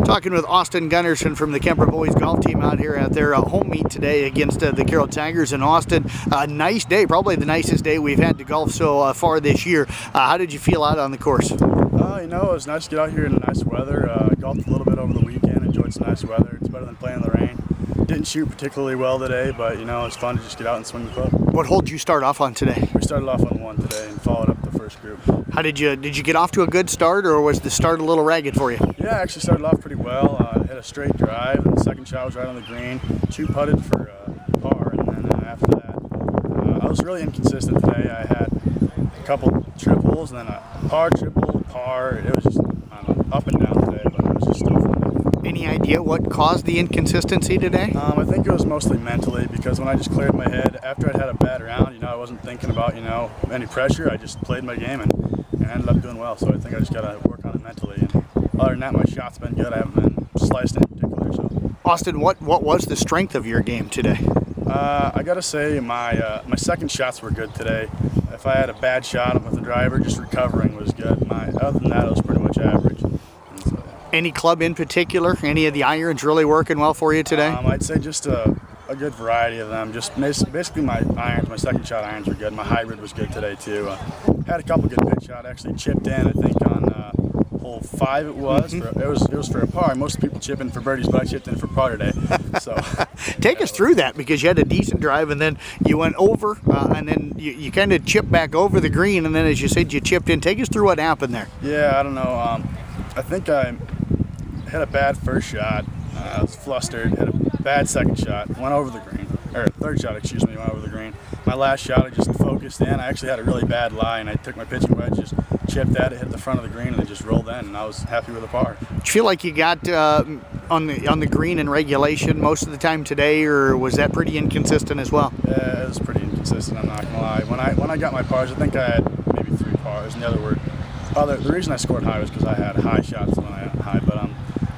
Talking with Austin Gunnerson from the Kuemper boys golf team out here at their home meet today against the Carroll Tigers in Austin. Nice day, probably the nicest day we've had to golf so far this year. How did you feel out on the course? You know, it was nice to get out here in the nice weather. Golfed a little bit over the weekend, enjoyed some nice weather. It's better than playing in the rain. Didn't shoot particularly well today, but you know, it's fun to just get out and swing the club. What hole did you start off on today? We started off on 1 today and followed up the first group. How did you get off to a good start, or was the start a little ragged for you? Yeah, I actually started off pretty well. Hit a straight drive, and the second shot was right on the green. Putted for par, and then after that, I was really inconsistent today. I had a couple triples, and then a par, triple, par. It was just, I don't know, up and down today, but it was just still fun. Any idea what caused the inconsistency today? I think it was mostly mentally, because when I just cleared my head after I'd had a bad round, you know, I wasn't thinking about, you know, any pressure. I just played my game and ended up doing well. So I think I just got to work on it mentally. And other than that, my shot's been good. I haven't been sliced in particular. So, Austin, what was the strength of your game today? I got to say my second shots were good today. If I had a bad shot with the driver, just recovering was good. Other than that, it was pretty much average. Any club in particular? Any of the irons really working well for you today? I'd say just a good variety of them. Just basically my irons, my second shot irons were good. My hybrid was good today too. Had a couple good pitch shot. Actually chipped in, I think on hole 5 it was. It was for a par. Most people chip in for birdies, but I chipped in for par today. So take us through that, because you had a decent drive and then you went over and then you kind of chipped back over the green, and then as you said you chipped in. Take us through what happened there. Yeah, I don't know. I think I hit a bad first shot. I was flustered. Hit a bad second shot. Went over the green, or third shot, excuse me. Went over the green. My last shot, I just focused in. I actually had a really bad lie, and I took my pitching wedge, just chipped at it, hit the front of the green, and it just rolled in. And I was happy with the par. Did you feel like you got on the green in regulation most of the time today, or was that pretty inconsistent as well? Yeah, it was pretty inconsistent. I'm not gonna lie. When I got my pars, I think I had maybe 3 pars. And the reason I scored high was because I had high shots when I had high, but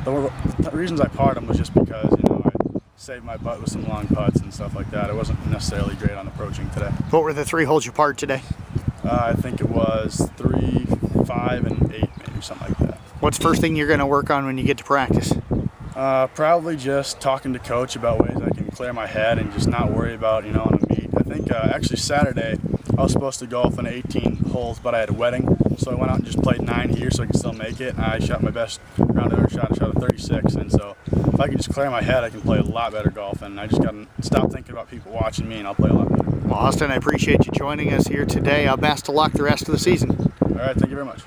the reasons I parred them was just because, you know, I saved my butt with some long putts and stuff like that. It wasn't necessarily great on approaching today. What were the 3 holes you parred today? I think it was 3, 5, and 8, maybe something like that. What's the first thing you're going to work on when you get to practice? Probably just talking to coach about ways I can clear my head and just not worry about, you know, on a meet. I think actually Saturday I was supposed to golf in 18 holes, but I had a wedding, so I went out and just played 9 here so I could still make it. I shot my best round ever shot. I shot a 36, and so if I can just clear my head, I can play a lot better golf, and I just got to stop thinking about people watching me, and I'll play a lot better. Well, Austin, I appreciate you joining us here today. Best of luck the rest of the season. All right, thank you very much.